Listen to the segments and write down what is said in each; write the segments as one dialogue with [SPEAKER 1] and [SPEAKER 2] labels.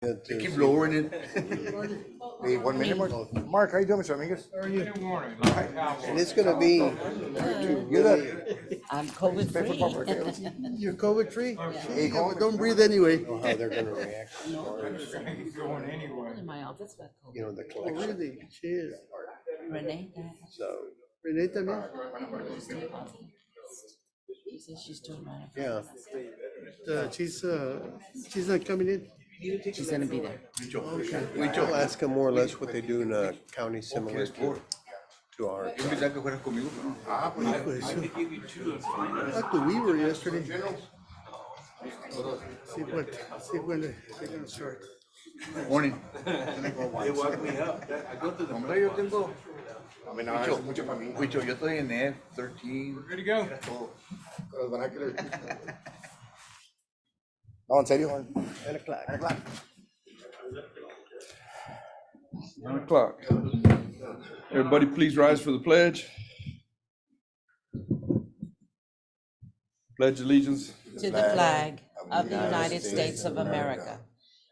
[SPEAKER 1] They keep lowering it.
[SPEAKER 2] Hey, 1 minute, Mark. Mark, how you doing, Mr. Amigos?
[SPEAKER 3] Good morning.
[SPEAKER 1] And it's gonna be,
[SPEAKER 4] I'm COVID free.
[SPEAKER 1] you're COVID free?
[SPEAKER 2] Hey, call me.
[SPEAKER 1] Don't breathe anyway.
[SPEAKER 2] Know how they're gonna react as far as,
[SPEAKER 3] Going anyway.
[SPEAKER 4] In my office got
[SPEAKER 2] you
[SPEAKER 4] COVID.
[SPEAKER 2] know, the
[SPEAKER 1] Oh,
[SPEAKER 2] collection.
[SPEAKER 1] really? Cheers.
[SPEAKER 4] Renee,
[SPEAKER 2] So,
[SPEAKER 1] Renee también?
[SPEAKER 4] she's still positive. She says she's doing right.
[SPEAKER 2] yeah.
[SPEAKER 1] She's not coming in?
[SPEAKER 4] She's gonna be there.
[SPEAKER 2] I'll ask them more or less what they do in a county similar to ours.
[SPEAKER 1] Yo pensaba que fueras conmigo, pero. Pues, talked to Weaver yesterday. See when they're gonna start. Morning.
[SPEAKER 5] They woke me up. I go to the.
[SPEAKER 1] Hombre, yo tengo.
[SPEAKER 2] I mean, no, es mucho para mí.
[SPEAKER 1] Wicho, yo estoy en F13.
[SPEAKER 3] Ready to go?
[SPEAKER 2] Los vernáculos. No, en serio, Juan. 9 o'clock. 9 o'clock.
[SPEAKER 6] 9 o'clock. Everybody please rise for the pledge. Pledge allegiance.
[SPEAKER 4] To the flag of the United States of America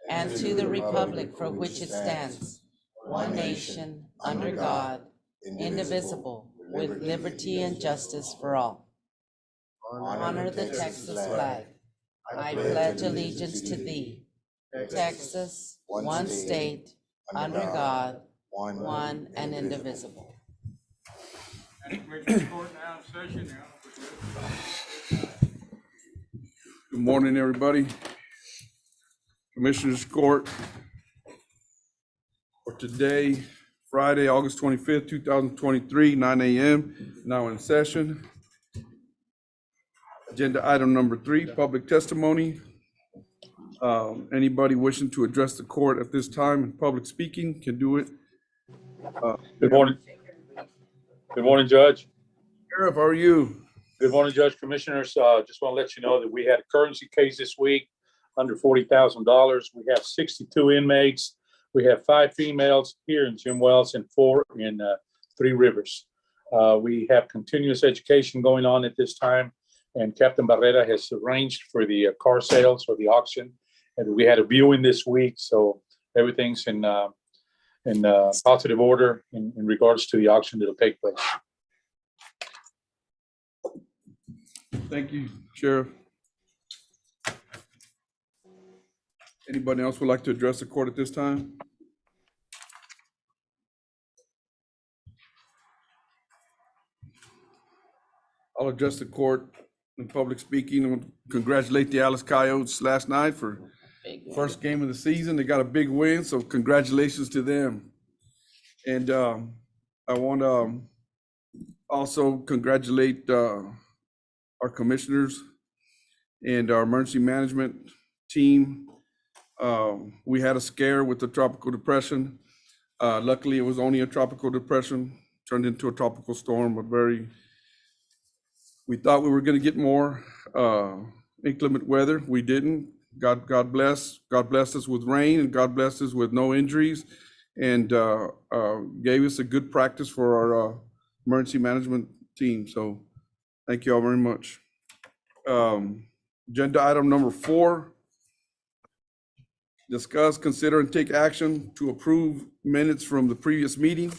[SPEAKER 4] and to the republic for which it stands, one nation, under God, indivisible, with liberty and justice for all. Honor the Texas flag. I pledge allegiance to thee, Texas, one state, under God, one and indivisible.
[SPEAKER 3] And Commissioner's Court now in session. Now we're good.
[SPEAKER 6] Good morning, everybody. Commissioners Court for today, Friday, August 25th, 2023, 9 a.m. Now in session. Agenda item number 3, public testimony. Anybody wishing to address the court at this time in public speaking can do it.
[SPEAKER 7] Good morning. Good morning, Judge.
[SPEAKER 6] Sheriff, how are you?
[SPEAKER 7] Good morning, Judge, Commissioners. Just want to let you know that we had a currency case this week under $40,000. We have 62 inmates. We have 5 females here in Jim Wells and 4 in Three Rivers. We have continuous education going on at this time, and Captain Barrera has arranged for the car sales or the auction. And we had a viewing this week, so everything's in positive order in regards to the auction that'll take place.
[SPEAKER 6] Thank you, Sheriff. Anybody else would like to address the court at this time? I'll address the court in public speaking. I want to congratulate the Alice Coyotes last night for first game of the season. They got a big win, so congratulations to them. And I want to also congratulate our commissioners and our emergency management team. We had a scare with the tropical depression. Luckily, it was only a tropical depression, turned into a tropical storm, but we thought we were going to get more inclement weather. We didn't. God blessed us with rain, and God blessed us with no injuries, and gave us a good practice for our emergency management team. So thank you all very much. Agenda item number 4, discuss, consider, and take action to approve minutes from the previous meeting.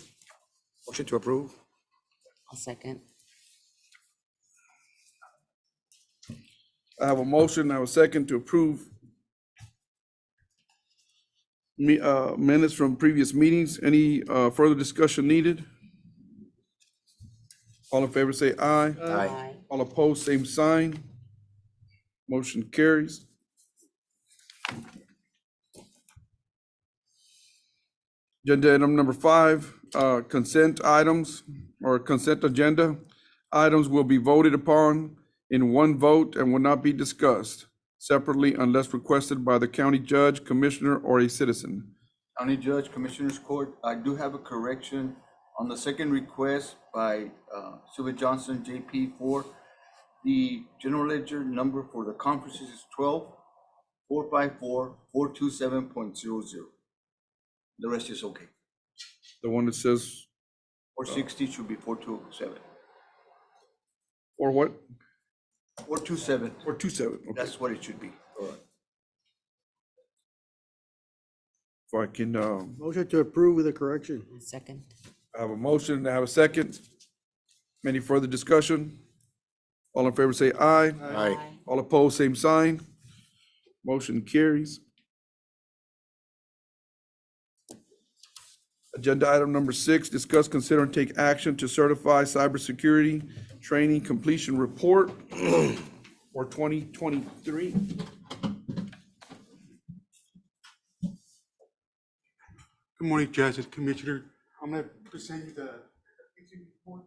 [SPEAKER 2] Motion to approve.
[SPEAKER 4] I'll second.
[SPEAKER 6] I have a motion, I have a second to approve minutes from previous meetings. Any further discussion needed? All in favor say aye.
[SPEAKER 4] Aye.
[SPEAKER 6] All opposed, same sign. Motion carries. Agenda item number 5, consent items or consent agenda items will be voted upon in one vote and will not be discussed separately unless requested by the county judge, commissioner, or a citizen.
[SPEAKER 5] County Judge, Commissioners Court, I do have a correction on the second request by Sylvia Johnson, JP4. The general ledger number for the conferences is 12-454-427.00. The rest is okay.
[SPEAKER 6] The one that says,
[SPEAKER 5] 460 should be 427.
[SPEAKER 6] or what?
[SPEAKER 5] 427,
[SPEAKER 6] Or 27, okay.
[SPEAKER 5] that's what it should be.
[SPEAKER 6] All right. If I can,
[SPEAKER 1] Motion to approve with a correction.
[SPEAKER 4] Second.
[SPEAKER 6] I have a motion, I have a second. Any further discussion? All in favor say aye.
[SPEAKER 4] Aye.
[SPEAKER 6] All opposed, same sign. Motion carries. Agenda item number 6, discuss, consider, and take action to certify cybersecurity training completion report for 2023.
[SPEAKER 8] Good morning, Judge and Commissioner. I'm going to present you the report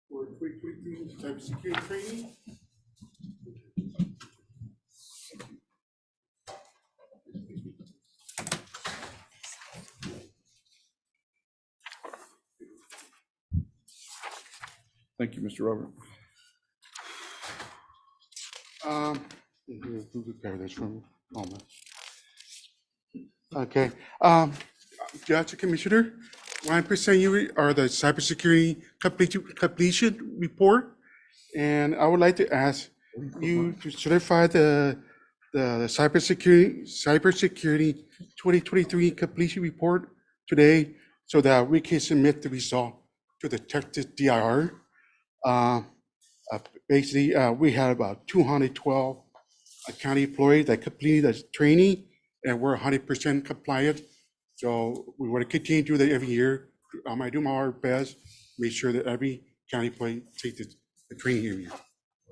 [SPEAKER 8] for 2023 cybersecurity training.
[SPEAKER 6] Thank you, Mr. Robert.
[SPEAKER 8] Who prepared this for me? Moment. Okay. Judge and Commissioner, what I'm presenting you are the cybersecurity completion report. And I would like to ask you to certify the cybersecurity 2023 completion report today so that we can submit the result to the Texas DIR. Basically, we had about 212 county employees that completed the training, and we're 100% compliant. So we want to continue to do that every year. I do my best, make sure that every county employee takes the training every year.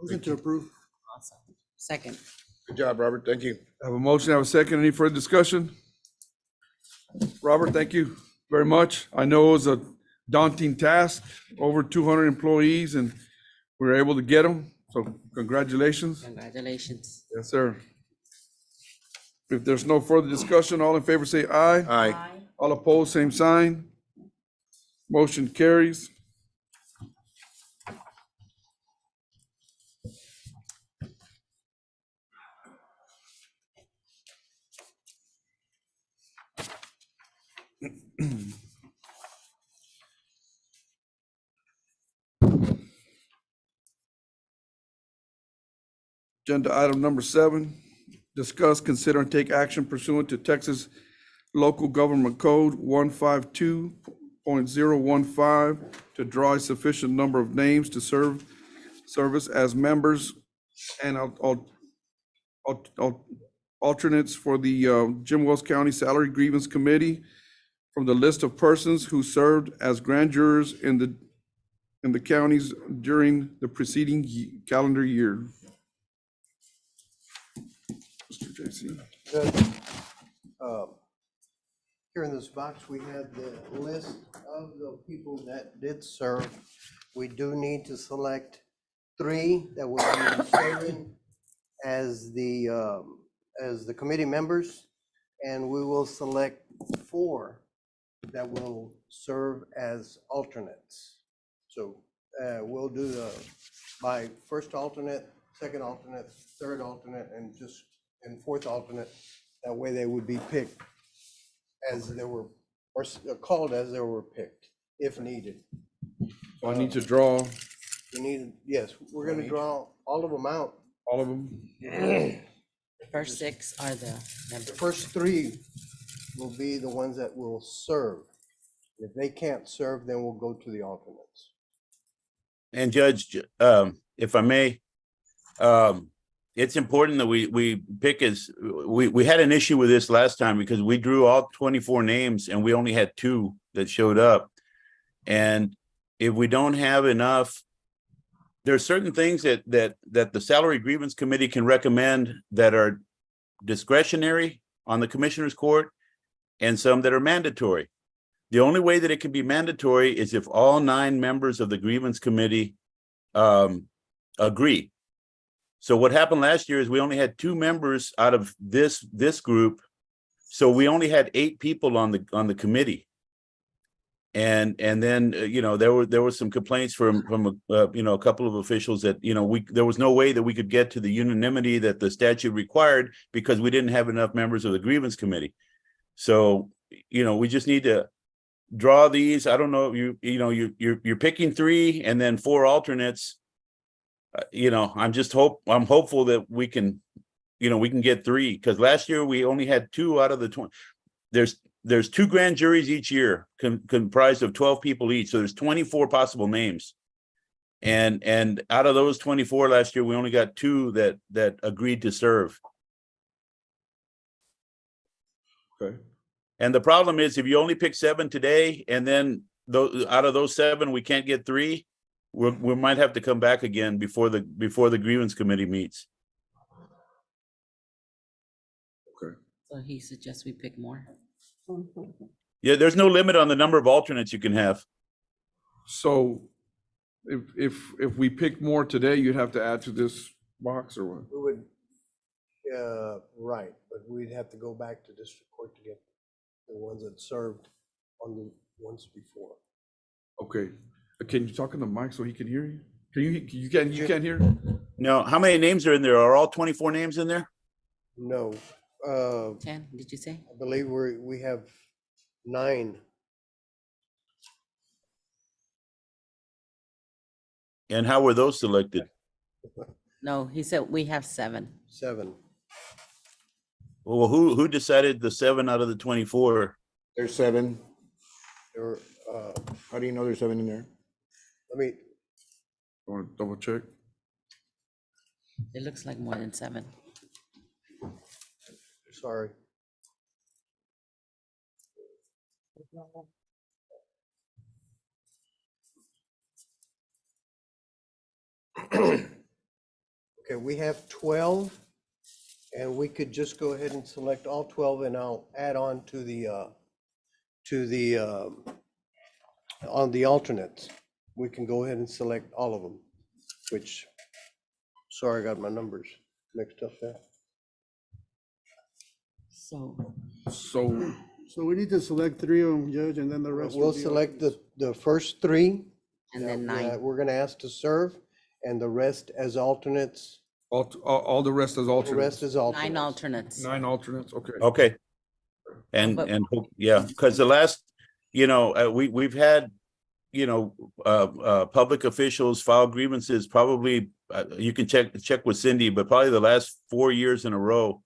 [SPEAKER 1] Motion to approve.
[SPEAKER 4] Awesome. Second.
[SPEAKER 6] Good job, Robert. Thank you. I have a motion, I have a second. Any further discussion? Robert, thank you very much. I know it was a daunting task, over 200 employees, and we were able to get them. So congratulations.
[SPEAKER 4] Congratulations.
[SPEAKER 6] Yes, sir. If there's no further discussion, all in favor say aye.
[SPEAKER 2] Aye.
[SPEAKER 6] All opposed, same sign. Motion carries. Agenda item number 7, discuss, consider, and take action pursuant to Texas Local Government Code 152.015 to draw a sufficient number of names to service as members and alternates for the Jim Wells County Salary Grievance Committee from the list of persons who served as grand jurors in the counties during the preceding calendar year. Mr. JC.
[SPEAKER 2] Here in this box, we have the list of the people that did serve. We do need to select 3 that will be serving as the committee members, and we will select 4 that will serve as alternates. So we'll do by first alternate, second alternate, third alternate, and fourth alternate. That way they would be picked as they were, or called as they were picked, if needed.
[SPEAKER 6] So I need to draw
[SPEAKER 2] Yes, we're gonna draw all of them out.
[SPEAKER 6] all of them.
[SPEAKER 4] The first 6 are the
[SPEAKER 2] The
[SPEAKER 4] members.
[SPEAKER 2] first 3 will be the ones that will serve. If they can't serve, then we'll go to the alternates.
[SPEAKER 9] And Judge, if I may, it's important that we pick we had an issue with this last time because we drew all 24 names and we only had 2 that showed up. And if we don't have enough, there are certain things that the Salary Grievance Committee can recommend that are discretionary on the Commissioner's Court and some that are mandatory. The only way that it can be mandatory is if all 9 members of the Grievance Committee agree. So what happened last year is we only had 2 members out of this group. So we only had 8 people on the committee. And then there were some complaints from a couple of officials that there was no way that we could get to the unanimity that the statute required because we didn't have enough members of the Grievance Committee. So we just need to draw these. I don't know, you're picking 3 and then 4 alternates. I'm hopeful that we can get 3, because last year we only had 2 out of the 20. there's 2 grand juries each year comprised of 12 people each. So there's 24 possible names. And out of those 24 last year, we only got 2 that agreed to serve.
[SPEAKER 6] Okay.
[SPEAKER 9] And the problem is if you only pick 7 today, and then out of those 7, we can't get 3, we might have to come back again before the grievance committee meets.
[SPEAKER 4] So he suggests we pick more.
[SPEAKER 9] Yeah, there's no limit on the number of alternates you can have.
[SPEAKER 6] So if we pick more today, you'd have to add to this box or what?
[SPEAKER 2] We would, right, but we'd have to go back to district court to get the ones that served on the ones before.
[SPEAKER 6] Okay. Can you talk in the mic so he can hear you? You can't hear?
[SPEAKER 9] No, how many names are in there? Are all 24 names in there?
[SPEAKER 2] No,
[SPEAKER 4] 10, did you say?
[SPEAKER 2] I believe we have 9.
[SPEAKER 9] And how were those selected?
[SPEAKER 4] No, he said we have 7.
[SPEAKER 2] 7.
[SPEAKER 9] Well, who decided the 7 out of the 24?
[SPEAKER 1] There's 7.
[SPEAKER 2] There were,
[SPEAKER 1] How do you know there's 7 in there?
[SPEAKER 2] let me,
[SPEAKER 6] I want to double check.
[SPEAKER 4] It looks like more than 7.
[SPEAKER 2] sorry. Okay, we have 12, and we could just go ahead and select all 12, and I'll add on to the on the alternates. We can go ahead and select all of them, which, sorry, I got my numbers mixed up there.
[SPEAKER 1] So we need to select 3 of them, Judge, and then the rest.
[SPEAKER 2] We'll select the first 3.
[SPEAKER 4] And then
[SPEAKER 2] that
[SPEAKER 4] 9.
[SPEAKER 2] we're gonna ask to serve, and the rest as alternates.
[SPEAKER 6] All the rest is
[SPEAKER 2] The
[SPEAKER 6] alternates.
[SPEAKER 2] rest is alternates.
[SPEAKER 4] 9 alternates.
[SPEAKER 6] 9 alternates, okay.
[SPEAKER 9] Okay. And
[SPEAKER 4] But-
[SPEAKER 9] yeah, because the last, we've had, public officials file grievances probably, you can check with Cindy, but probably the last 4 years in a row.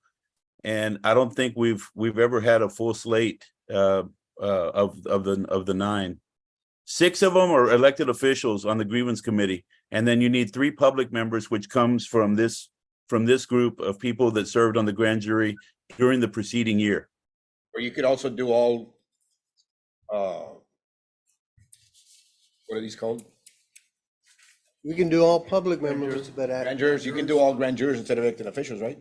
[SPEAKER 9] And I don't think we've ever had a full slate of the 9. 6 of them are elected officials on the grievance committee, and then you need 3 public members, which comes from this group of people that served on the grand jury during the preceding year.
[SPEAKER 1] Or you could also do all, what are these called?
[SPEAKER 2] We can do all public members, but
[SPEAKER 1] Grand jurors, you can do all grand jurors instead of elected officials, right?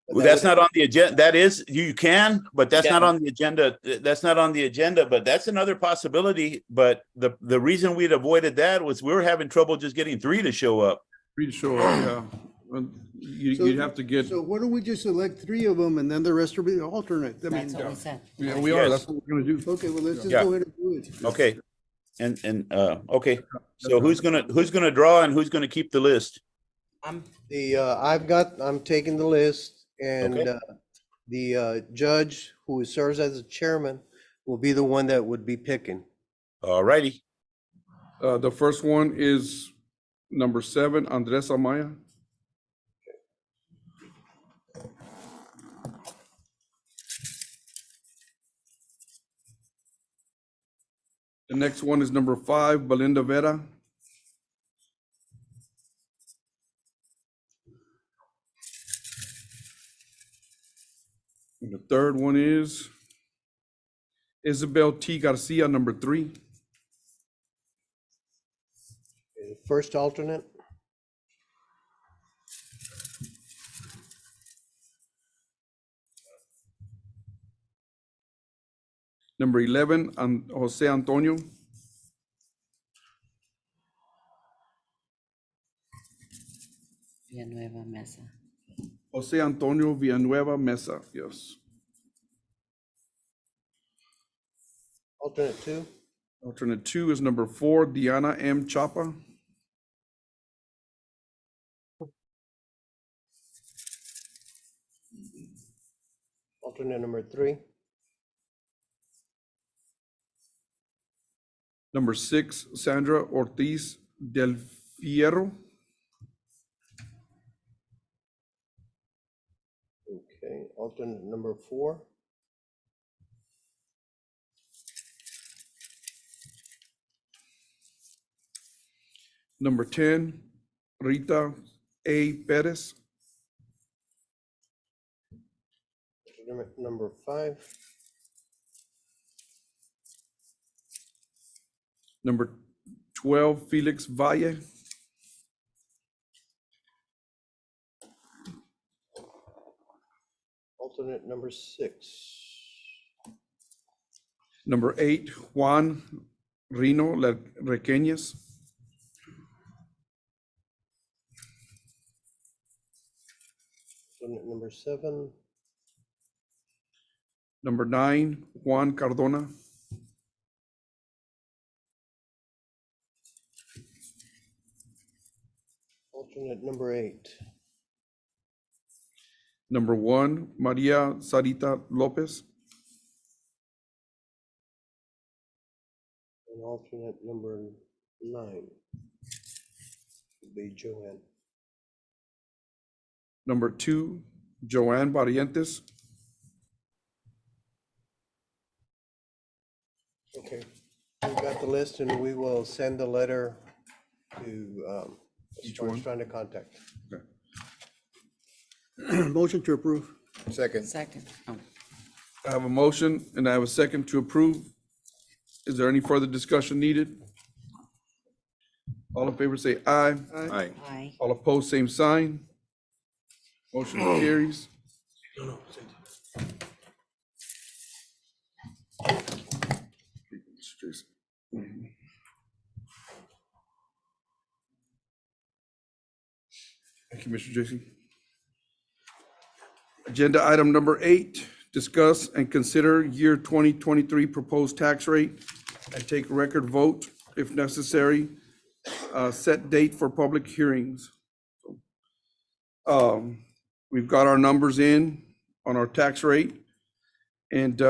[SPEAKER 9] Well, that's not on the agenda. That is, you can, but that's not on the agenda. That's not on the agenda, but that's another possibility. But the reason we'd avoided that was we were having trouble just getting 3 to show up.
[SPEAKER 6] 3 to show up, yeah. Well, you'd have to get,
[SPEAKER 10] So why don't we just select 3 of them and then the rest will be alternate? I mean,
[SPEAKER 4] That's what we said.
[SPEAKER 6] yeah, we are,
[SPEAKER 9] Yes.
[SPEAKER 6] that's what we're gonna do.
[SPEAKER 10] okay, well, let's just
[SPEAKER 9] Yeah.
[SPEAKER 10] go ahead and do it.
[SPEAKER 9] Okay. And okay. So who's gonna draw and who's gonna keep the list?
[SPEAKER 4] I'm
[SPEAKER 2] I'm taking the list, and
[SPEAKER 9] Okay.
[SPEAKER 2] the judge who serves as the chairman will be the one that would be picking.
[SPEAKER 9] All righty.
[SPEAKER 6] The first one is number 7, Andres Amaya. The next one is number 5, Belinda Vera. And the third one is Isabel T. Garcia, number 3.
[SPEAKER 2] First alternate,
[SPEAKER 6] Number 11, Jose Antonio.
[SPEAKER 4] Villanueva Mesa.
[SPEAKER 6] Jose Antonio Villanueva Mesa, yes.
[SPEAKER 2] alternate 2,
[SPEAKER 6] Alternate 2 is number 4, Diana M. Chapa.
[SPEAKER 2] alternate number 3,
[SPEAKER 6] Number 6, Sandra Ortiz del Fierro.
[SPEAKER 2] okay, alternate number 4,
[SPEAKER 6] Number 10, Rita A. Perez.
[SPEAKER 2] Number 5,
[SPEAKER 6] Number 12, Felix Valle.
[SPEAKER 2] alternate number 6,
[SPEAKER 6] Number 8, Juan Rino Requeñas.
[SPEAKER 2] alternate number 7,
[SPEAKER 6] Number 9, Juan Cardona.
[SPEAKER 2] alternate number 8,
[SPEAKER 6] Number 1, Maria Sarita Lopez.
[SPEAKER 2] and alternate number 9 would be Joanne.
[SPEAKER 6] Number 2, Joanne Barrientos.
[SPEAKER 2] Okay, we got the list and we will send the letter to
[SPEAKER 6] Each
[SPEAKER 2] as
[SPEAKER 6] one?
[SPEAKER 2] trying to contact.
[SPEAKER 10] Motion to approve.
[SPEAKER 1] Second.
[SPEAKER 4] Second. Oh.
[SPEAKER 6] I have a motion and I have a second to approve. Is there any further discussion needed? All in favor say aye.
[SPEAKER 1] Aye.
[SPEAKER 4] Aye.
[SPEAKER 6] All opposed, same sign. Motion carries. Thank you, Mr. Jason. Agenda item number 8, discuss and consider year 2023 proposed tax rate and take record vote if necessary. Set date for public hearings. We've got our numbers in on our tax rate, and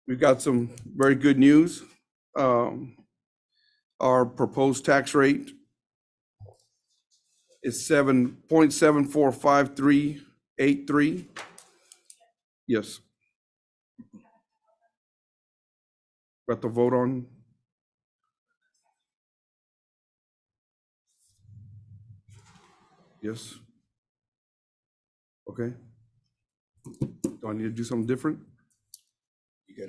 [SPEAKER 6] we've got some very good news. Our proposed tax rate is 7.745383. Yes. Got the vote on? Yes. Okay. Do I need to do something different?
[SPEAKER 1] You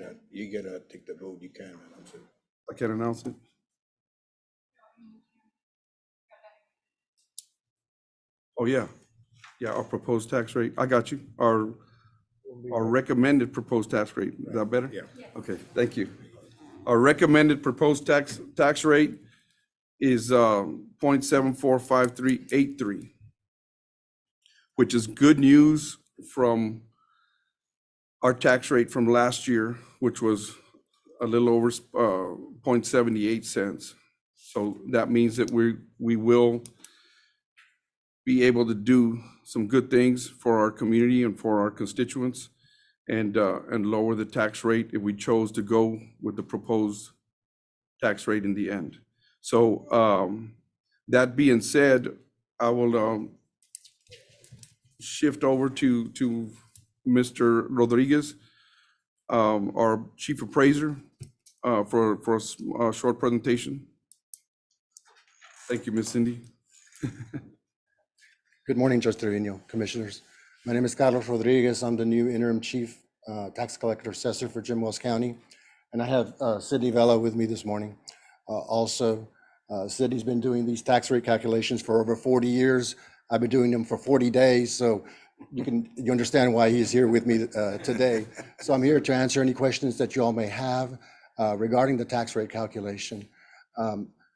[SPEAKER 1] gotta take the vote, you can't announce it.
[SPEAKER 6] I can't announce it. Oh, yeah. Yeah, our proposed tax rate. I got you. Our recommended proposed tax rate. Is that better?
[SPEAKER 1] Yeah.
[SPEAKER 6] Okay, thank you. Our recommended proposed tax rate is 0.745383, which is good news from our tax rate from last year, which was a little over 0.78 cents. So that means that we will be able to do some good things for our community and for our constituents, and lower the tax rate if we chose to go with the proposed tax rate in the end. So that being said, I will shift over to Mr. Rodriguez, our chief appraiser, for a short presentation. Thank you, Ms. Cindy.
[SPEAKER 11] Good morning, Judge Trevino, Commissioners. My name is Carlos Rodriguez. I'm the new interim chief tax collector assessor for Jim Wells County. And I have Sydney Vela with me this morning. Also, Sydney's been doing these tax rate calculations for over 40 years. I've been doing them for 40 days. So you understand why he's here with me today. So I'm here to answer any questions that you all may have regarding the tax rate calculation.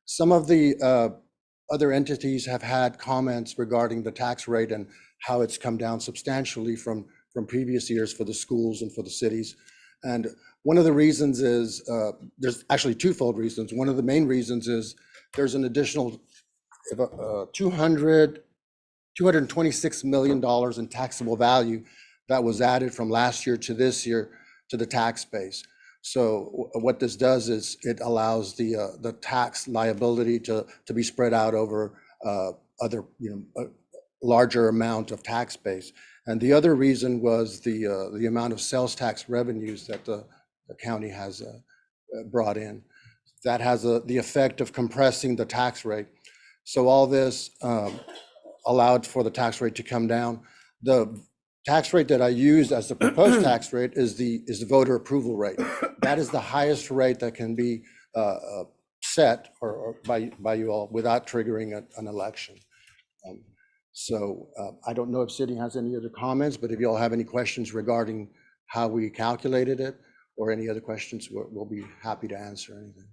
[SPEAKER 11] Some of the other entities have had comments regarding the tax rate and how it's come down substantially from previous years for the schools and for the cities. And one of the reasons is, there's actually twofold reasons. One of the main reasons is there's an additional $226 million in taxable value that was added from last year to this year to the tax base. So what this does is it allows the tax liability to be spread out over other, larger amount of tax base. And the other reason was the amount of sales tax revenues that the county has brought in. that has the effect of compressing the tax rate. So all this allowed for the tax rate to come down. The tax rate that I used as the proposed tax rate is the voter approval rate. That is the highest rate that can be set or by you all without triggering an election. So I don't know if City has any other comments, but if you all have any questions regarding how we calculated it or any other questions, we'll be happy to answer anything.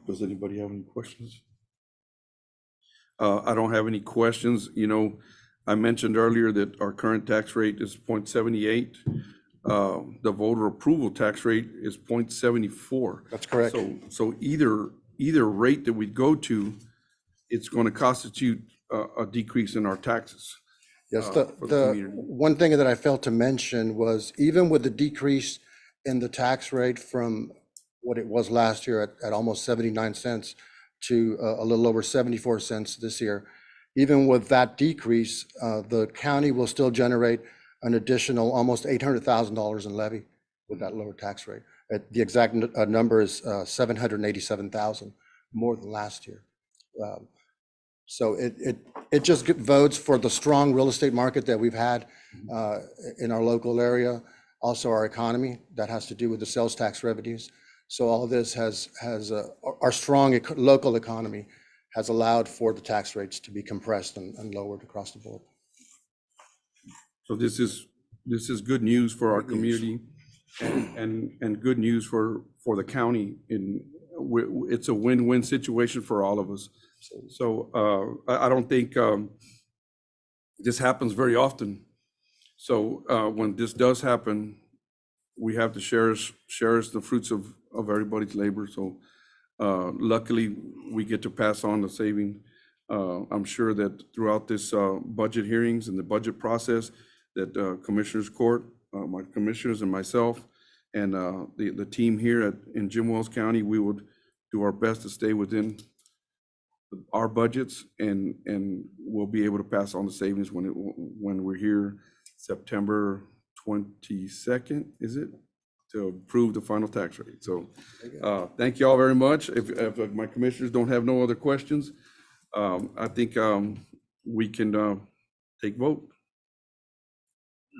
[SPEAKER 6] Does anybody have any questions? I don't have any questions. You know, I mentioned earlier that our current tax rate is 0.78. The voter approval tax rate is 0.74.
[SPEAKER 11] That's correct.
[SPEAKER 6] So either rate that we go to, it's going to constitute a decrease in our taxes.
[SPEAKER 11] Yes,
[SPEAKER 6] for the community.
[SPEAKER 11] one thing that I failed to mention was even with the decrease in the tax rate from what it was last year at almost 79 cents to a little over 74 cents this year, even with that decrease, the county will still generate an additional almost $800,000 in levy with that lower tax rate. The exact number is 787,000, more than last year. So it just votes for the strong real estate market that we've had in our local area. Also our economy that has to do with the sales tax revenues. So all of this has our strong local economy has allowed for the tax rates to be compressed and lowered across the board.
[SPEAKER 6] So this is good news for our community and good news for the county. It's a win-win situation for all of us. So I don't think this happens very often. So when this does happen, we have to share the fruits of everybody's labor. So luckily, we get to pass on the saving. I'm sure that throughout this budget hearings and the budget process, that Commissioners Court, my commissioners and myself, and the team here in Jim Wells County, we would do our best to stay within our budgets, and we'll be able to pass on the savings when we're here September 22nd, is it? To approve the final tax rate. So thank you all very much. If my commissioners don't have no other questions, I think we can take vote.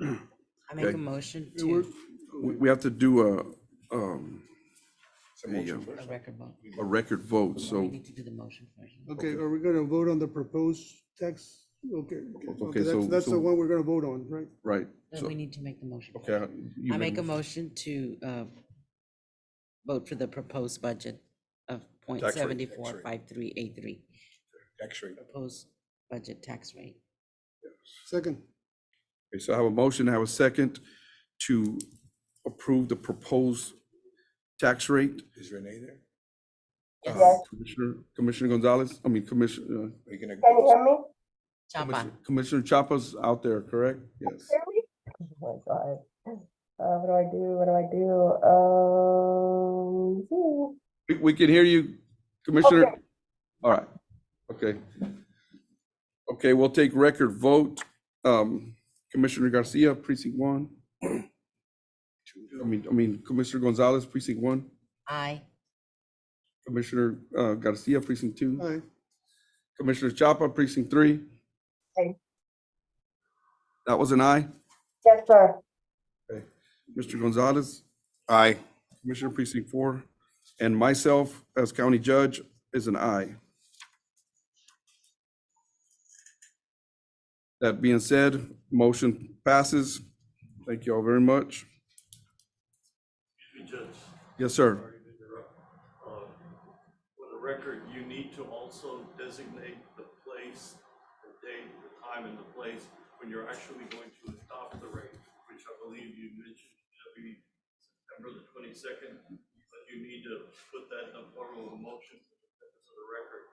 [SPEAKER 4] I make a motion to
[SPEAKER 6] We have to do
[SPEAKER 4] a record vote.
[SPEAKER 6] a record vote,
[SPEAKER 4] We
[SPEAKER 6] so.
[SPEAKER 4] need to do the motion first.
[SPEAKER 10] Okay, are we gonna vote on the proposed tax? Okay,
[SPEAKER 6] Okay, so-
[SPEAKER 10] that's the
[SPEAKER 6] so-
[SPEAKER 10] one we're gonna vote on, right?
[SPEAKER 6] Right.
[SPEAKER 4] Then
[SPEAKER 6] So,
[SPEAKER 4] we need to make the motion.
[SPEAKER 6] okay.
[SPEAKER 4] I make a motion to vote for the proposed budget of
[SPEAKER 1] Tax rate,
[SPEAKER 4] 0.745383.
[SPEAKER 1] Tax rate.
[SPEAKER 4] Proposed budget tax rate.
[SPEAKER 10] Second,
[SPEAKER 6] Okay, so I have a motion, I have a second to approve the proposed tax rate.
[SPEAKER 1] Is Renee there?
[SPEAKER 6] Commissioner Gonzalez, I mean, Commissioner,
[SPEAKER 1] Are you gonna?
[SPEAKER 12] Can you hear me?
[SPEAKER 4] Chapa.
[SPEAKER 6] Commissioner Chapa's out there, correct? Yes.
[SPEAKER 12] Hear me? Oh my God. What do I do? What do I do?
[SPEAKER 6] We can hear you, Commissioner.
[SPEAKER 12] Okay.
[SPEAKER 6] All right, okay. Okay, we'll take record vote. Commissioner Garcia, precinct 1. I mean, Commissioner Gonzalez, precinct 1.
[SPEAKER 4] Aye.
[SPEAKER 6] Commissioner Garcia, precinct 2.
[SPEAKER 10] aye.
[SPEAKER 6] Commissioner Chapa, precinct 3.
[SPEAKER 12] Aye.
[SPEAKER 6] That was an aye.
[SPEAKER 12] Yes, sir.
[SPEAKER 6] Okay. Mr. Gonzalez,
[SPEAKER 1] Aye.
[SPEAKER 6] Commissioner precinct 4, and myself as county judge is an aye. That being said, motion passes. Thank you all very much.
[SPEAKER 13] Judge,
[SPEAKER 6] Yes, sir.
[SPEAKER 13] sorry to interrupt. For the record, you need to also designate the place, the date, the time, and the place when you're actually going to adopt the rate, which I believe you mentioned will be September the 22nd, but you need to put that in the form of a motion for the purpose of the record.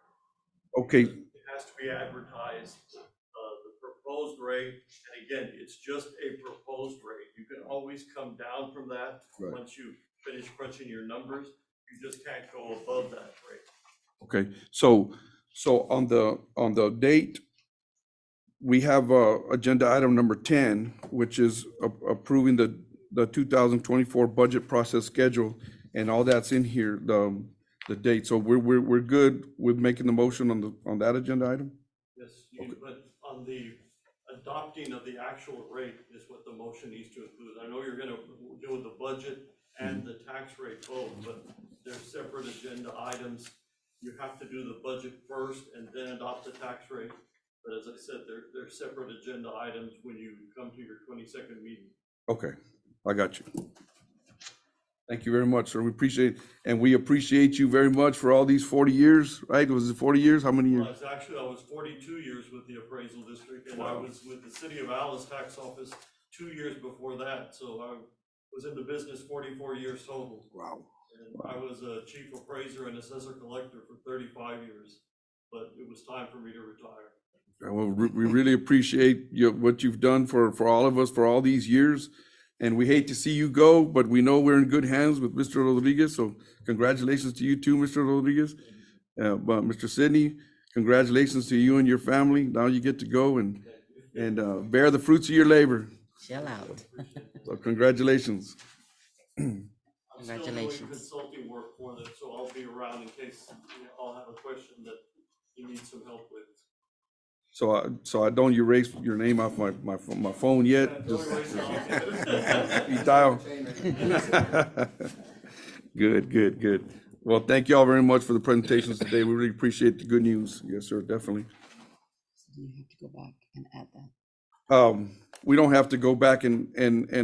[SPEAKER 6] Okay,
[SPEAKER 13] It has to be advertised, the proposed rate, and again, it's just a proposed rate. You can always come down from that
[SPEAKER 6] Right.
[SPEAKER 13] once you finish crunching your numbers. You just can't go above that rate.
[SPEAKER 6] okay. So on the date, we have agenda item number 10, which is approving the 2024 budget process schedule. and all that's in here, the date. So we're good with making the motion on that agenda item?
[SPEAKER 13] Yes, you can, but on the adopting of the actual rate is what the motion needs to include. I know you're gonna deal with the budget and the tax rate both, but they're separate agenda items. You have to do the budget first and then adopt the tax rate. But as I said, they're separate agenda items when you come to your 22nd meeting.
[SPEAKER 6] Okay, I got you. Thank you very much, sir. We appreciate, and we appreciate you very much for all these 40 years, right? Was it 40 years? How many years?
[SPEAKER 13] Well, actually, I was 42 years with the appraisal district, and I was with the city of Alice tax office 2 years before that. So I was in the business 44 years total.
[SPEAKER 6] Wow.
[SPEAKER 13] And I was a chief appraiser and assessor collector for 35 years, but it was time for me to retire.
[SPEAKER 6] Well, we really appreciate what you've done for all of us for all these years. And we hate to see you go, but we know we're in good hands with Mr. Rodriguez. So congratulations to you too, Mr. Rodriguez. But Mr. Sidney, congratulations to you and your family. Now you get to go and bear the fruits of your labor.
[SPEAKER 4] Chill out.
[SPEAKER 13] I'm
[SPEAKER 6] So congratulations.
[SPEAKER 13] still doing
[SPEAKER 4] Congratulations.
[SPEAKER 13] consulting work for them, so I'll be around in case I'll have a question that you need some help with.
[SPEAKER 6] So I don't erase your name off my phone yet.
[SPEAKER 13] Don't
[SPEAKER 6] Just
[SPEAKER 13] erase it.
[SPEAKER 6] you dial. Good. Well, thank you all very much for the presentations today. We really appreciate the good news. Yes, sir, definitely.
[SPEAKER 4] You have to go back and add that.
[SPEAKER 6] We don't have to go back and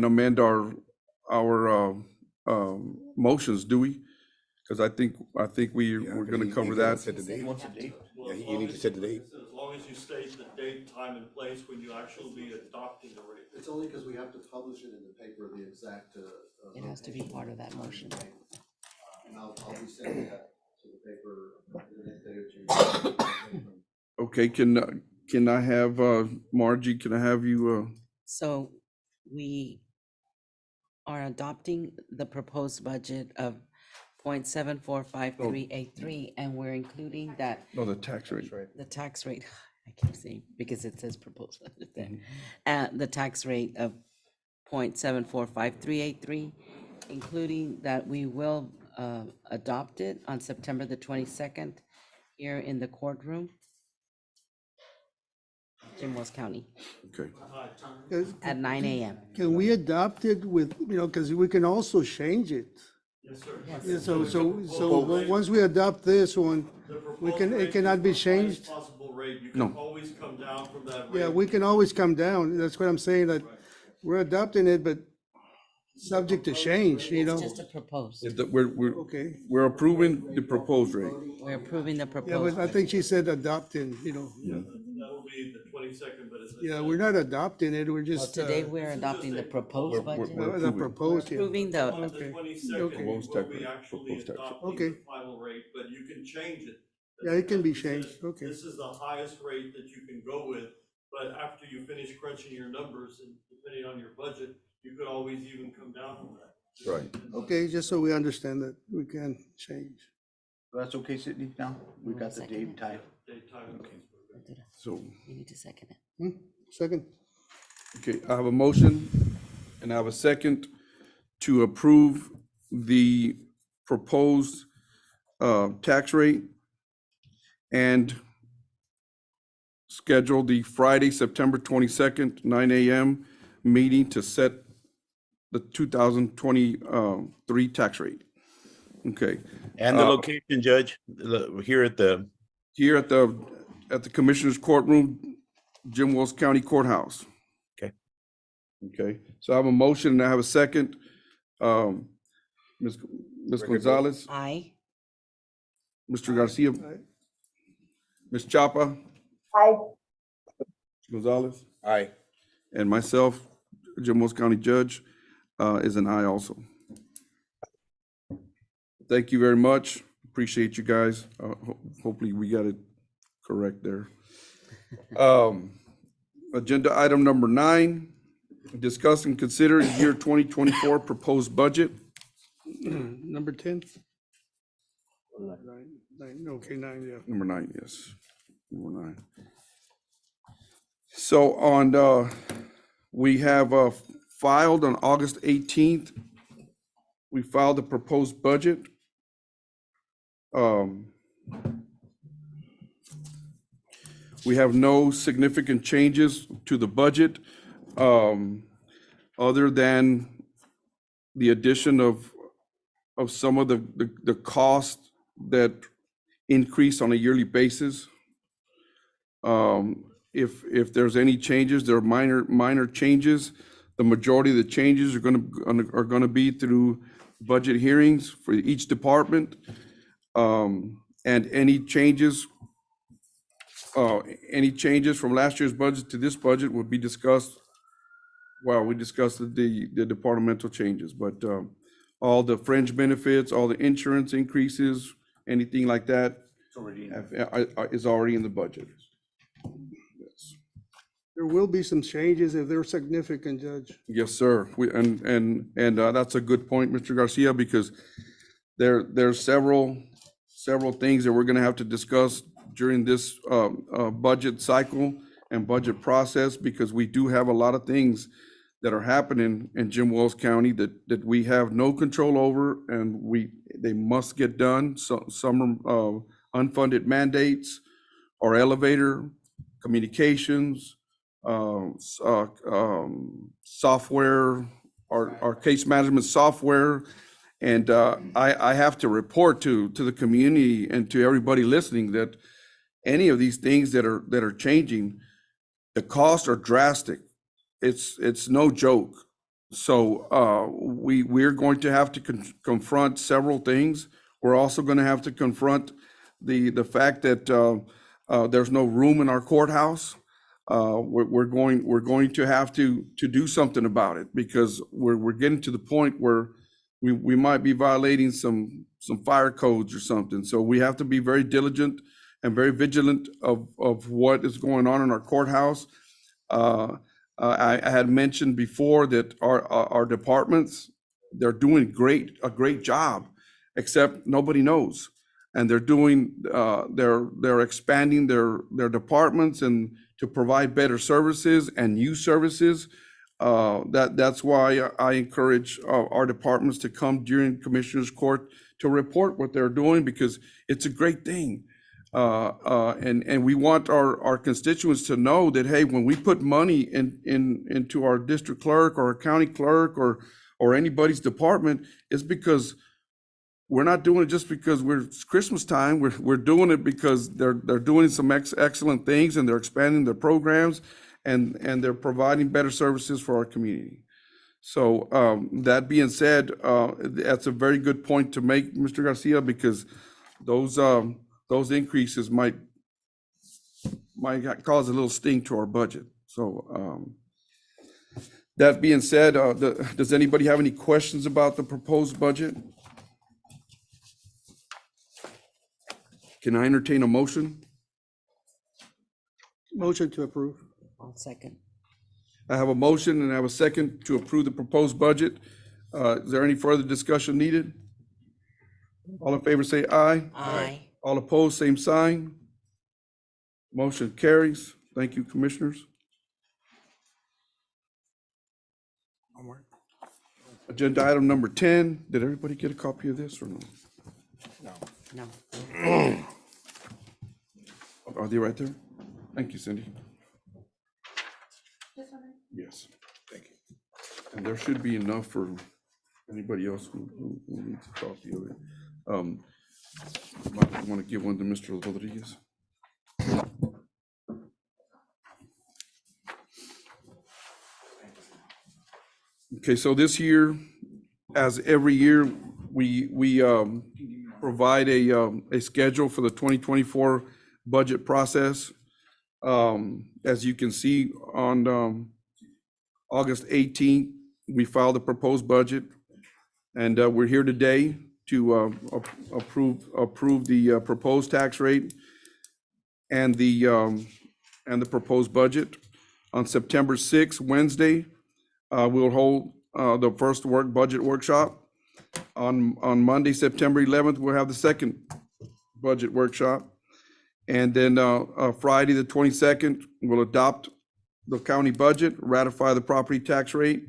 [SPEAKER 6] amend our motions, do we? Because I think we're gonna cover that.
[SPEAKER 1] Set the date.
[SPEAKER 13] Well,
[SPEAKER 1] Yeah,
[SPEAKER 13] as
[SPEAKER 1] you
[SPEAKER 13] long
[SPEAKER 1] need to
[SPEAKER 13] as-
[SPEAKER 1] set the date.
[SPEAKER 13] As long as you state the date, time, and place when you actually be adopting the rate.
[SPEAKER 11] It's only because we have to publish it in the paper, the exact.
[SPEAKER 4] It has to be part of that motion.
[SPEAKER 11] And I'll be sending that to the paper in the next day or two.
[SPEAKER 6] Okay, can I have, Margie, can I have you,
[SPEAKER 4] So we are adopting the proposed budget of 0.745383, and we're including that,
[SPEAKER 6] no, the tax rate.
[SPEAKER 4] the tax rate, I keep saying, because it says proposed budget there. The tax rate of 0.745383, including that we will adopt it on September the 22nd here in the courtroom, Jim Wells County,
[SPEAKER 6] Okay.
[SPEAKER 4] at 9 a.m.
[SPEAKER 10] Can we adopt it with, because we can also change it.
[SPEAKER 13] Yes, sir.
[SPEAKER 10] Yeah, so once we adopt this one, it cannot be changed.
[SPEAKER 13] Possible rate, you
[SPEAKER 6] No.
[SPEAKER 13] can always come down from that rate.
[SPEAKER 10] Yeah, we can always come down. That's what I'm saying, that we're adopting it, but subject to change,
[SPEAKER 4] It's just a proposed.
[SPEAKER 10] Okay.
[SPEAKER 6] We're approving the proposed rate.
[SPEAKER 4] We're approving the
[SPEAKER 10] Yeah,
[SPEAKER 4] proposed.
[SPEAKER 10] but I think she said adopting,
[SPEAKER 13] That will be the 22nd, but as I
[SPEAKER 10] Yeah,
[SPEAKER 13] said,
[SPEAKER 10] we're not adopting it, we're
[SPEAKER 4] Well,
[SPEAKER 10] just,
[SPEAKER 4] today we're adopting the proposed budget.
[SPEAKER 10] the proposed, yeah.
[SPEAKER 4] Approving the,
[SPEAKER 13] on the 22nd,
[SPEAKER 10] Okay.
[SPEAKER 13] will
[SPEAKER 6] Proposed
[SPEAKER 13] be
[SPEAKER 6] tax rate,
[SPEAKER 13] actually
[SPEAKER 6] proposed tax rate.
[SPEAKER 13] adopting
[SPEAKER 10] Okay.
[SPEAKER 13] the final rate, but you can change it.
[SPEAKER 10] Yeah, it can be
[SPEAKER 13] As I said,
[SPEAKER 10] changed, okay.
[SPEAKER 13] This is the highest rate that you can go with, but after you finish crunching your numbers and depending on your budget, you could always even come down from that.
[SPEAKER 6] Right.
[SPEAKER 10] Okay, just so we understand that we can change.
[SPEAKER 5] That's okay, Sydney, now? We got the date and time.
[SPEAKER 13] Daytime.
[SPEAKER 6] So,
[SPEAKER 4] you need to second it.
[SPEAKER 10] Second,
[SPEAKER 6] okay, I have a motion and I have a second to approve the proposed tax rate and schedule the Friday, September 22nd, 9 a.m. meeting to set the 2023 tax rate. Okay,
[SPEAKER 9] And the location, Judge, here at the,
[SPEAKER 6] here at the Commissioner's Courtroom, Jim Wells County Courthouse.
[SPEAKER 9] Okay.
[SPEAKER 6] Okay, so I have a motion and I have a second. Ms. Gonzalez,
[SPEAKER 4] Aye.
[SPEAKER 6] Mr. Garcia, Ms. Chapa,
[SPEAKER 12] Aye.
[SPEAKER 6] Gonzalez,
[SPEAKER 1] Aye.
[SPEAKER 6] and myself, Jim Wells County Judge, is an aye also. Thank you very much. Appreciate you guys. Hopefully we got it correct there. Agenda item number 9, discuss and consider year 2024 proposed budget.
[SPEAKER 10] number 10? Nine, okay, 9, yeah.
[SPEAKER 6] Number 9, yes. Number 9. So we have filed on August 18th we filed the proposed budget. We have no significant changes to the budget, other than the addition of some of the costs that increase on a yearly basis. If there's any changes, there are minor changes. The majority of the changes are gonna be through budget hearings for each department. And any changes from last year's budget to this budget will be discussed. Well, we discussed the departmental changes, but all the fringe benefits, all the insurance increases, anything like that is already in the budget. Yes.
[SPEAKER 10] There will be some changes if they're significant, Judge.
[SPEAKER 6] Yes, sir. And that's a good point, Mr. Garcia, because there's several things that we're gonna have to discuss during this budget cycle and budget process, because we do have a lot of things that are happening in Jim Wells County that we have no control over, and they must get done. So some are unfunded mandates, our elevator, communications, software, our case management software. And I have to report to the community and to everybody listening that any of these things that are changing, the costs are drastic. It's no joke. So we're going to have to confront several things. We're also going to have to confront the fact that there's no room in our courthouse. We're going to have to do something about it, because we're getting to the point where we might be violating some fire codes or something. So we have to be very diligent and very vigilant of what is going on in our courthouse. I had mentioned before that our departments, they're doing a great job, except nobody knows. And they're expanding their departments and to provide better services and new services. That's why I encourage our departments to come during Commissioners Court to report what they're doing, because it's a great thing. And we want our constituents to know that, hey, when we put money into our district clerk or our county clerk or anybody's department, it's because we're not doing it just because it's Christmas time. We're doing it because they're doing some excellent things, and they're expanding their programs, and they're providing better services for our community. So that being said, that's a very good point to make, Mr. Garcia, because those increases might cause a little sting to our budget. So that being said, does anybody have any questions about the proposed budget? Can I entertain a motion?
[SPEAKER 10] Motion to approve.
[SPEAKER 4] I'll second.
[SPEAKER 6] I have a motion and I have a second to approve the proposed budget. Is there any further discussion needed? All in favor say aye.
[SPEAKER 4] Aye.
[SPEAKER 6] All opposed, same sign. Motion carries. Thank you, Commissioners. Agenda item number 10. Did everybody get a copy of this or no?
[SPEAKER 4] No.
[SPEAKER 6] Are they right there? Thank you, Cindy. Yes, thank you. And there should be enough for anybody else who needs a copy of it. Might want to give one to Mr. Rodriguez. Okay, so this year, as every year, we provide a schedule for the 2024 budget process. As you can see, on August 18th, we filed a proposed budget, and we're here today to approve the proposed tax rate and the proposed budget. On September 6th, Wednesday, we'll hold the first budget workshop. On Monday, September 11th, we'll have the second budget workshop. And then Friday, the 22nd, we'll adopt the county budget, ratify the property tax rate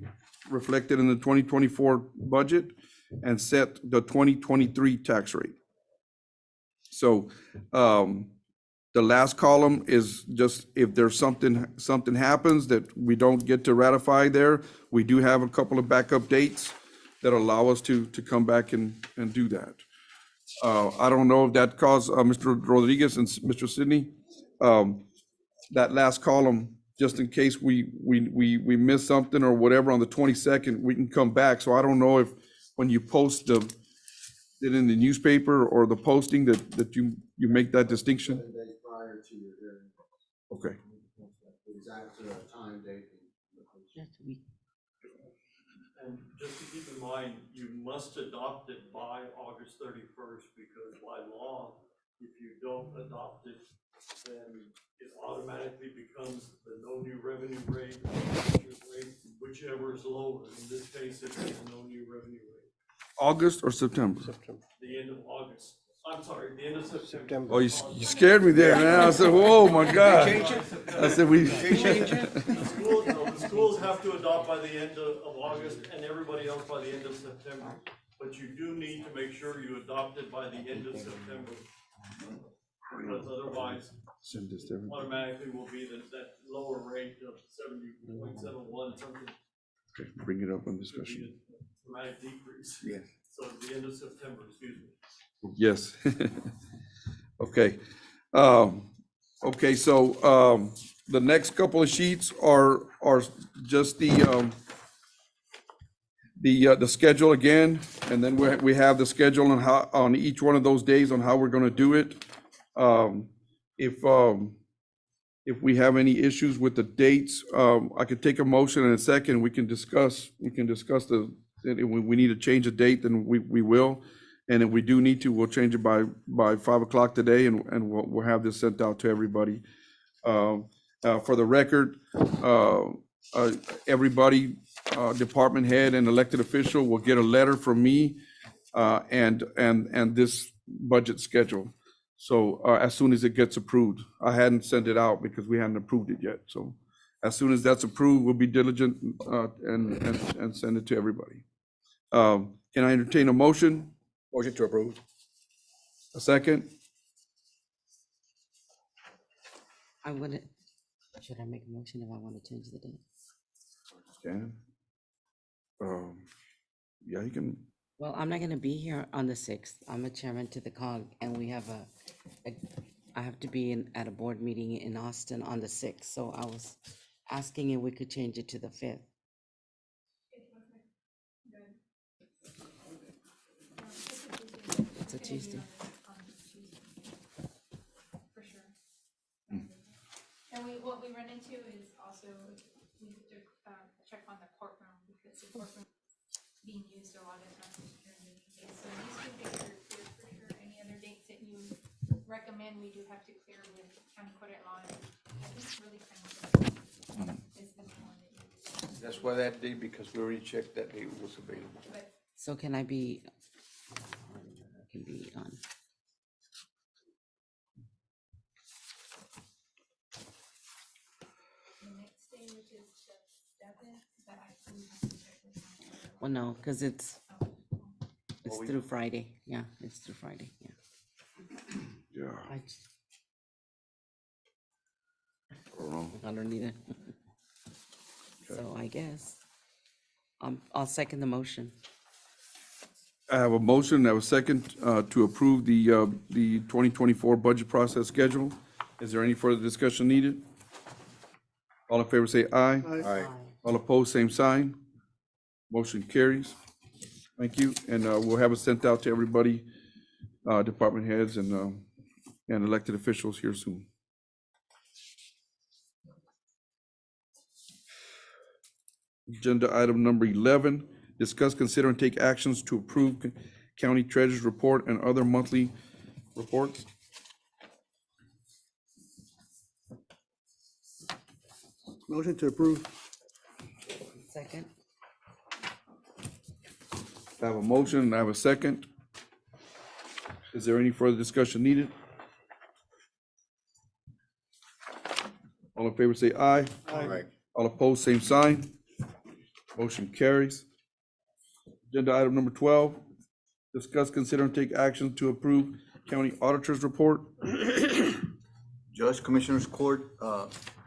[SPEAKER 6] reflected in the 2024 budget. and set the 2023 tax rate. So the last column is just if there's something happens that we don't get to ratify there, we do have a couple of backup dates that allow us to come back and do that. I don't know if that caused Mr. Rodriguez and Mr. Sidney, that last column, just in case we miss something or whatever on the 22nd, we can come back. So I don't know if when you post it in the newspaper or the posting that you make that distinction.
[SPEAKER 11] 7 days prior to your hearing.
[SPEAKER 6] Okay.
[SPEAKER 11] Exact time, date.
[SPEAKER 13] And just to keep in mind, you must adopt it by August 31st, because by law, if you don't adopt it, then it automatically becomes the no new revenue rate, or interest rate, whichever is lower. In this case, it's the no new revenue rate.
[SPEAKER 6] August or September?
[SPEAKER 13] The end of August. I'm sorry, the end of September.
[SPEAKER 6] Oh, you scared me there, man. I said, whoa, my God. I said,
[SPEAKER 13] The schools have to adopt by the end of August, and everybody else by the end of September. But you do need to make sure you adopt it by the end of September. Because otherwise,
[SPEAKER 6] Send this to everybody.
[SPEAKER 13] automatically will be that lower rate of 70.71, something.
[SPEAKER 6] Okay, bring it up on
[SPEAKER 13] Could
[SPEAKER 6] discussion.
[SPEAKER 13] be a dramatic decrease.
[SPEAKER 6] Yeah.
[SPEAKER 13] So at the end of September, excuse me.
[SPEAKER 6] Yes. Okay. Okay, so the next couple of sheets are just the schedule again, and then we have the schedule on how, on each one of those days on how we're gonna do it. If we have any issues with the dates, I could take a motion in a second, we can discuss if we need to change a date, then we will. And if we do need to, we'll change it by 5 o'clock today, and we'll have this sent out to everybody. For the record, everybody, department head and elected official will get a letter from me and this budget schedule. So as soon as it gets approved, I hadn't sent it out because we hadn't approved it yet. So as soon as that's approved, we'll be diligent and send it to everybody. Can I entertain a motion?
[SPEAKER 1] Motion to approve.
[SPEAKER 6] A second?
[SPEAKER 4] Should I make a motion if I want to change the date?
[SPEAKER 6] Scan. Yeah, you can.
[SPEAKER 4] Well, I'm not gonna be here on the 6th. I'm a chairman to the COG, and we have I have to be at a board meeting in Austin on the 6th, so I was asking if we could change it to the 5th. It's a Tuesday.
[SPEAKER 14] For sure. And what we run into is also, we have to check on the courtroom, because the courtroom being used a lot of times during the day. So these two dates are clear for sure. Any other dates that you recommend, we do have to clear with county court at law. I think it's really kind of is the one that you.
[SPEAKER 5] That's why that day, because we already checked that date was available.
[SPEAKER 4] So can I be on?
[SPEAKER 14] The next day, which is the 7th, but I do have to check with my.
[SPEAKER 4] Well, no, because it's through Friday. Yeah, it's through Friday, yeah.
[SPEAKER 6] Yeah.
[SPEAKER 4] I don't need it. So I guess, I'll second the motion.
[SPEAKER 6] I have a motion, I have a second to approve the 2024 budget process schedule. Is there any further discussion needed? All in favor say aye.
[SPEAKER 1] Aye.
[SPEAKER 6] All opposed, same sign. Motion carries. Thank you, and we'll have it sent out to everybody, department heads and elected officials here soon. Agenda item number 11, discuss, consider, and take actions to approve county treasurer's report and other monthly reports.
[SPEAKER 10] Motion to approve.
[SPEAKER 4] Second?
[SPEAKER 6] I have a motion and I have a second. Is there any further discussion needed? All in favor say aye.
[SPEAKER 1] Aye.
[SPEAKER 6] All opposed, same sign. Motion carries. Agenda item number 12, discuss, consider, and take action to approve county auditor's report.
[SPEAKER 5] Judge, Commissioners Court,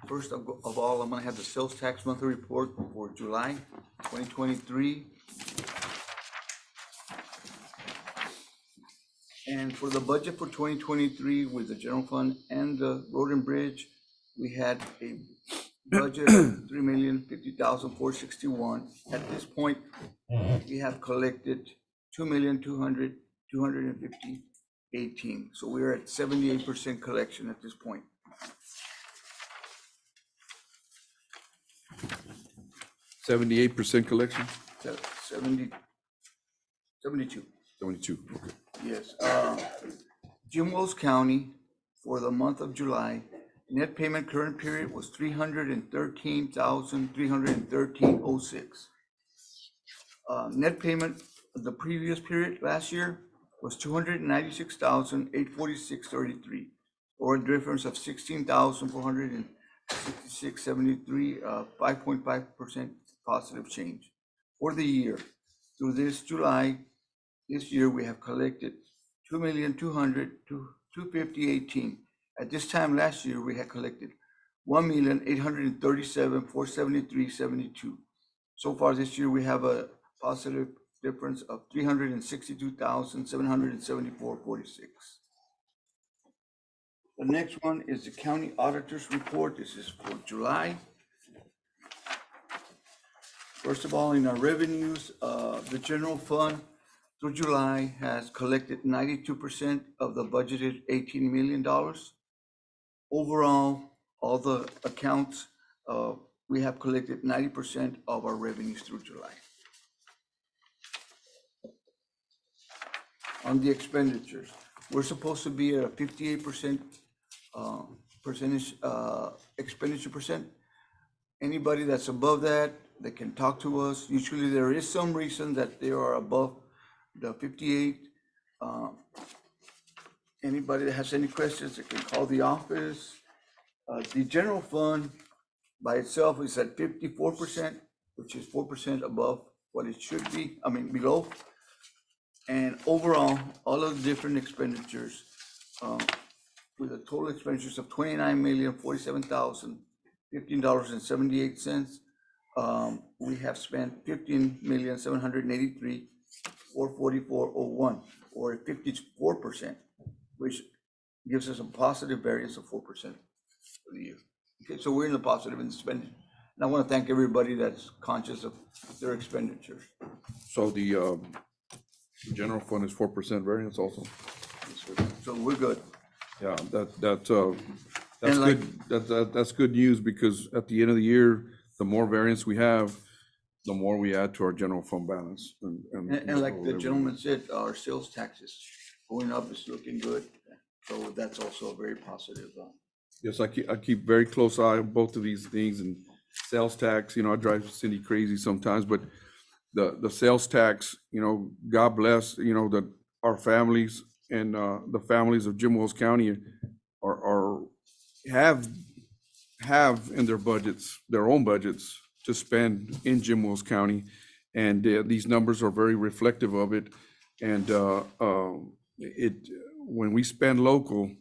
[SPEAKER 5] first of all, I'm gonna have the sales tax monthly report for July 2023. And for the budget for 2023 with the general fund and the road and bridge, we had a budget of $3,050,461. At this point, we have collected $2,200,250.18. So we're at 78% collection at this point.
[SPEAKER 6] 78% collection?
[SPEAKER 5] 72.
[SPEAKER 6] 72, okay.
[SPEAKER 5] Yes, Jim Wells County for the month of July, net payment current period was $313,313.06. Net payment of the previous period last year was $296,846.33, or a difference of $16,466.73, 5.5% positive change. For the year, through this July, this year, we have collected $2,200,250.18. At this time last year, we had collected $1,837,473.72. So far this year, we have a positive difference of $362,774.46. The next one is the county auditor's report. This is for July. First of all, in our revenues, the general fund through July has collected 92% of the budgeted $18 million. Overall, all the accounts, we have collected 90% of our revenues through July. On the expenditures, we're supposed to be at a 58% expenditure percent. Anybody that's above that, they can talk to us. Usually there is some reason that they are above the 58. Anybody that has any questions, they can call the office. The general fund by itself is at 54%, which is 4% above what it should be, below. And overall, all of the different expenditures, with a total expenditures of $29,047,015.78. We have spent $15,783,444.01, or 54%, which gives us a positive variance of 4% for the year. Okay, so we're in the positive in the spending. And I want to thank everybody that's conscious of their expenditures.
[SPEAKER 6] So the general fund is 4% variance also?
[SPEAKER 5] So we're good.
[SPEAKER 6] Yeah, that's
[SPEAKER 5] And like-
[SPEAKER 6] good. That's good news, because at the end of the year, the more variance we have, the more we add to our general fund balance.
[SPEAKER 5] And like the gentleman said, our sales taxes going up is looking good. So that's also a very positive.
[SPEAKER 6] Yes, I keep very close eye on both of these things, and sales tax, I drive Cindy crazy sometimes, but the sales tax, God bless, that our families and the families of Jim Wells County have in their budgets, their own budgets to spend in Jim Wells County. And these numbers are very reflective of it. And when we spend local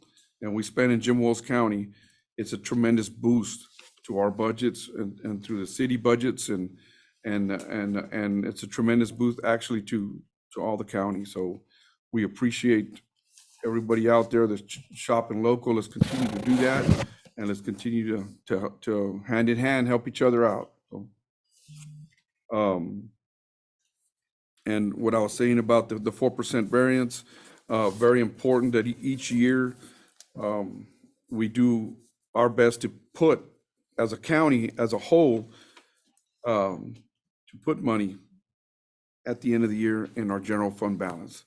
[SPEAKER 6] and we spend in Jim Wells County, it's a tremendous boost to our budgets and through the city budgets, and it's a tremendous boost actually to all the counties. So we appreciate everybody out there that's shopping local. Let's continue to do that, and let's continue to hand in hand help each other out. So, and what I was saying about the 4% variance, very important that each year we do our best to put, as a county as a whole, to put money at the end of the year in our general fund balance.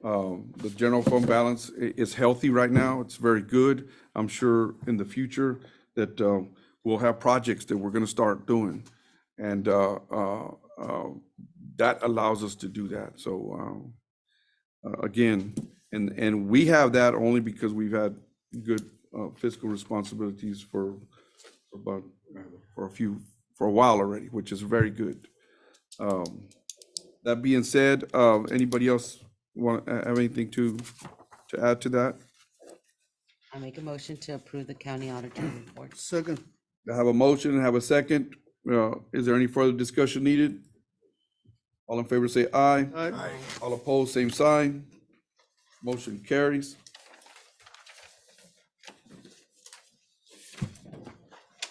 [SPEAKER 6] The general fund balance is healthy right now. It's very good. I'm sure in the future that we'll have projects that we're going to start doing, and that allows us to do that. So again, and we have that only because we've had good fiscal responsibilities for a while already, which is very good. That being said, anybody else want, have anything to add to that?
[SPEAKER 4] I make a motion to approve the county auditor report.
[SPEAKER 10] Second.
[SPEAKER 6] I have a motion and have a second. Is there any further discussion needed? All in favor say aye.
[SPEAKER 10] Aye.
[SPEAKER 6] All opposed, same sign. Motion carries.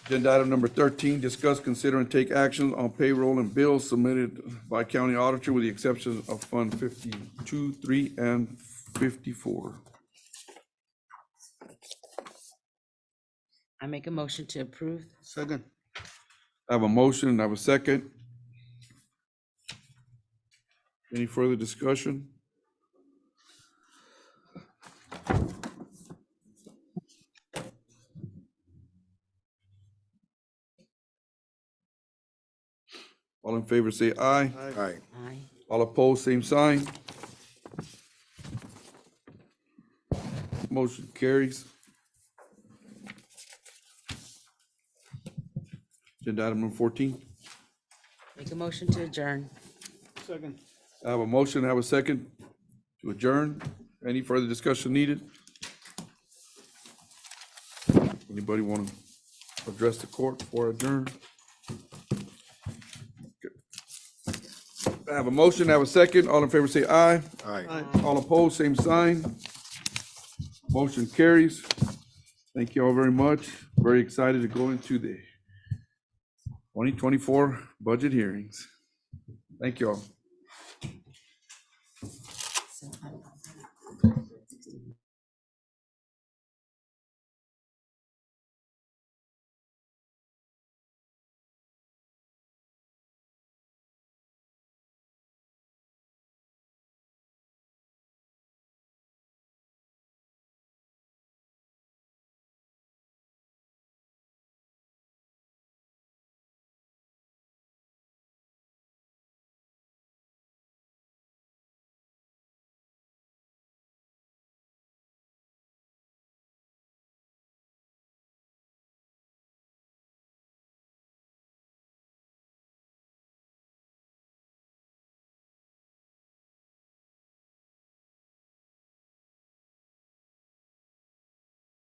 [SPEAKER 6] Agenda item number 13, discuss, consider, and take action on payroll and bills submitted by county auditor with the exception of Fund 52, 3, and 54.
[SPEAKER 4] I make a motion to approve.
[SPEAKER 10] Second.
[SPEAKER 6] I have a motion and I have a second. Any further discussion? All in favor say aye.
[SPEAKER 1] Aye.
[SPEAKER 4] Aye.
[SPEAKER 6] All opposed, same sign. Motion carries. Agenda item number 14.
[SPEAKER 4] Make a motion to adjourn.
[SPEAKER 10] Second.
[SPEAKER 6] I have a motion, I have a second to adjourn. Any further discussion needed? Anybody want to address the court before adjourn? I have a motion, I have a second. All in favor say aye.
[SPEAKER 1] Aye.
[SPEAKER 6] All opposed, same sign. Motion carries. Thank you all very much. Very excited to go into the 2024 budget hearings. Thank you all.